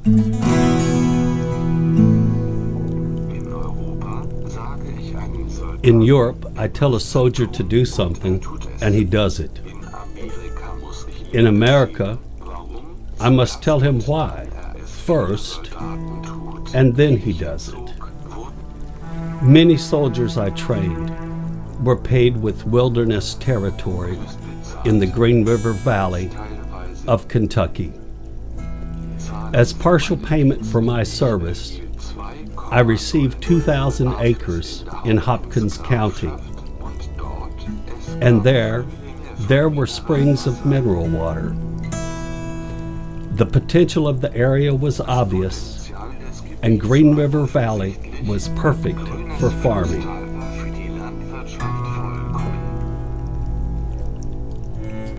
In Europe, I tell a soldier to do something, and he does it. In America, I must tell him why first, and then he does it. Many soldiers I trained were paid with wilderness territory in the Green River Valley of Kentucky. As partial payment for my service, I received 2,000 acres in Hopkins County, and there were springs of mineral water. The potential of the area was obvious, and Green River Valley was perfect for farming.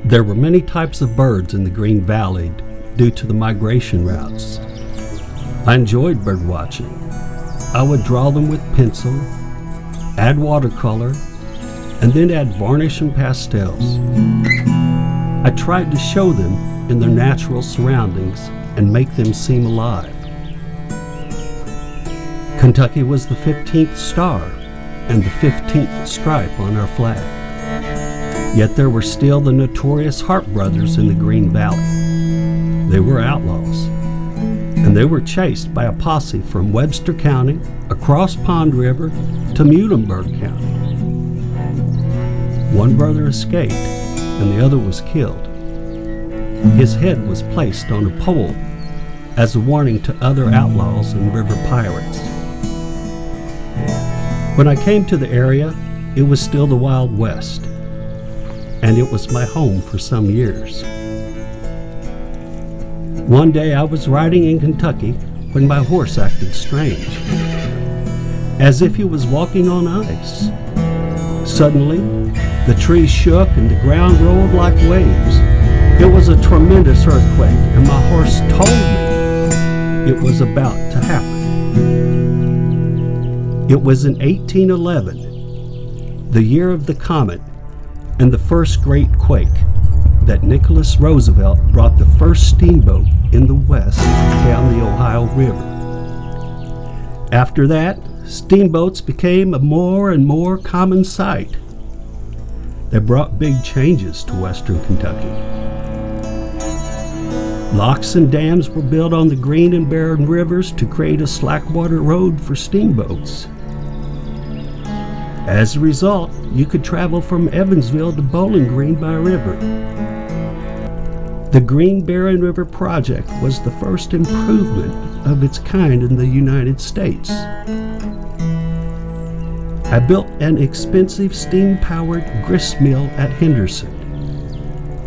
There were many types of birds in the Green Valley due to the migration routes. I enjoyed bird watching. I would draw them with pencil, add watercolor, and then add varnish and pastels. I tried to show them in their natural surroundings and make them seem alive. Kentucky was the 15th star and the 15th stripe on our flag. Yet there were still the notorious Hart brothers in the Green Valley. They were outlaws, and they were chased by a posse from Webster County, across Pond River, to Muhlenberg County. One brother escaped, and the other was killed. His head was placed on a pole as a warning to other outlaws and river pirates. When I came to the area, it was still the Wild West, and it was my home for some years. One day I was riding in Kentucky when my horse acted strange, as if he was walking on ice. Suddenly, the trees shook and the ground rolled like waves. It was a tremendous earthquake, and my horse told me it was about to happen. It was in 1811, the year of the comet, and the first great quake, that Nicholas Roosevelt brought the first steamboat in the West down the Ohio River. After that, steamboats became a more and more common sight. They brought big changes to western Kentucky. Locks and dams were built on the Green and Barren rivers to create a slackwater road for steamboats. As a result, you could travel from Evansville to Bowling Green by river. The Green Barren River Project was the first improvement of its kind in the United States. I built an expensive steam-powered grist mill at Henderson,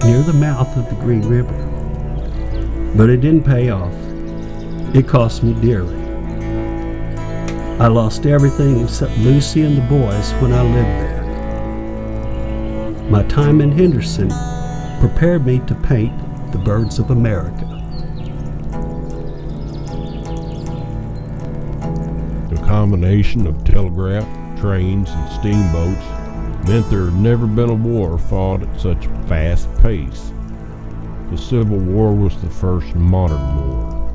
near the mouth of the Green River. But it didn't pay off. It cost me dearly. I lost everything except Lucy and the boys when I lived there. My time in Henderson prepared me to paint the birds of America. The combination of telegraph, trains, and steamboats meant there had never been a war fought at such a fast pace. The Civil War was the first modern war.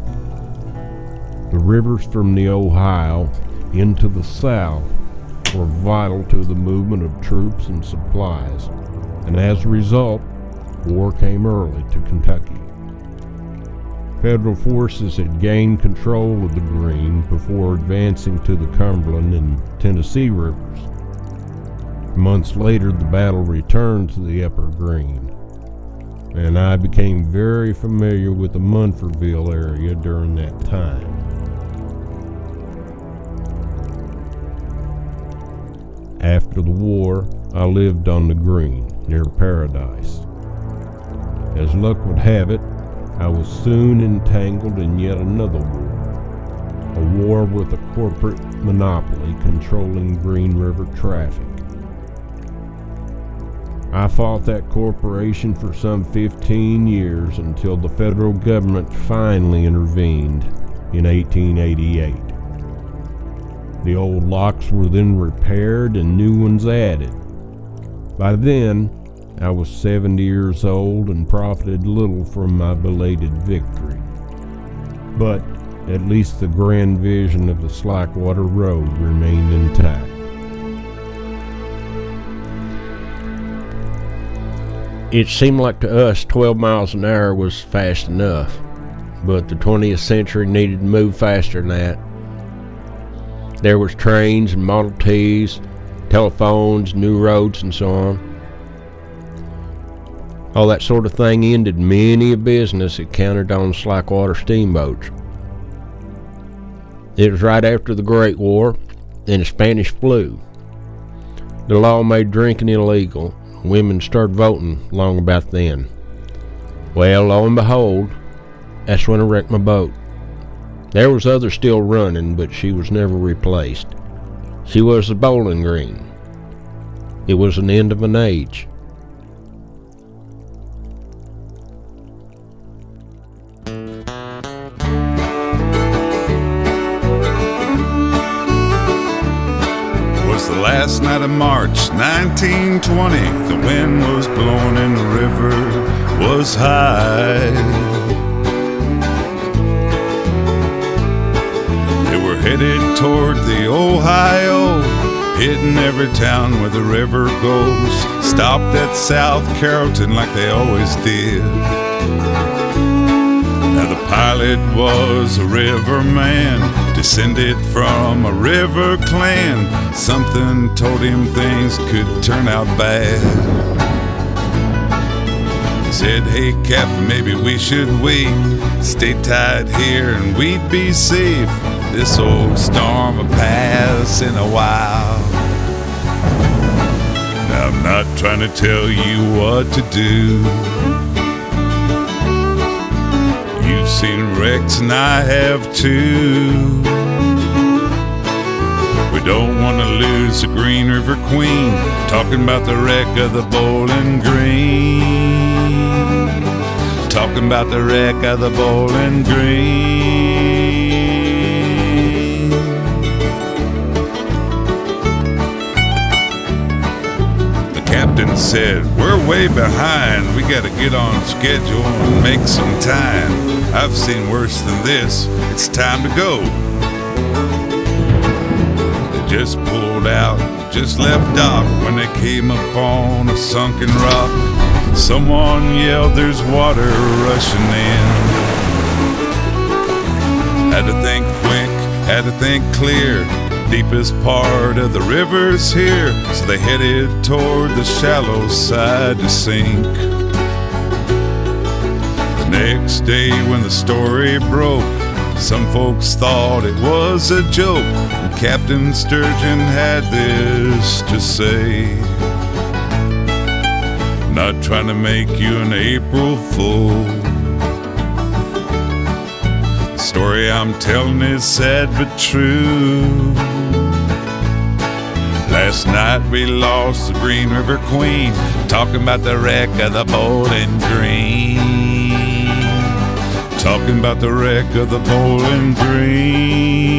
The rivers from the Ohio into the South were vital to the movement of troops and supplies, and as a result, war came early to Kentucky. Federal forces had gained control of the Green before advancing to the Cumberland and Tennessee rivers. Months later, the battle returned to the Upper Green, and I became very familiar with the Munfordville area during that time. After the war, I lived on the Green, near Paradise. As luck would have it, I was soon entangled in yet another war, a war with a corporate monopoly controlling Green River traffic. I fought that corporation for some 15 years until the federal government finally intervened in 1888. The old locks were then repaired and new ones added. By then, I was 70 years old and profited little from my belated victory. But at least the grand vision of the Slackwater Road remained intact. It seemed like to us 12 miles an hour was fast enough, but the 20th century needed to move faster than that. There was trains and Model Ts, telephones, new roads, and so on. All that sort of thing ended many a business that counted on slackwater steamboats. It was right after the Great War and the Spanish flu. The law made drinking illegal. Women started voting long about then. Well, lo and behold, that's when I wrecked my boat. There was others still running, but she was never replaced. She was the Bowling Green. It was an end of an age. The last night of March 1920, the wind was blowing and the river was high. They were headed toward the Ohio, hitting every town where the river goes. Stopped at South Carrollton like they always did. Now the pilot was a river man, descended from a river clan. Something told him things could turn out bad. He said, "Hey Captain, maybe we should wait. Stay tight here and we'd be safe. This old storm will pass in a while." Now I'm not trying to tell you what to do. You've seen wrecks and I have too. We don't want to lose the Green River Queen, talking about the wreck of the Bowling Green. Talking about the wreck of the Bowling Green. The captain said, "We're way behind. We gotta get on schedule and make some time. I've seen worse than this. It's time to go." Just pulled out, just left dock when they came upon a sunken rock. Someone yelled, "There's water rushing in." Had to think quick, had to think clear. Deepest part of the river's here, so they headed toward the shallow side to sink. The next day when the story broke, some folks thought it was a joke, and Captain Sturgeon had this to say: "Not trying to make you an April Fool. The story I'm telling is sad but true. Last night we lost the Green River Queen, talking about the wreck of the Bowling Green. Talking about the wreck of the Bowling Green."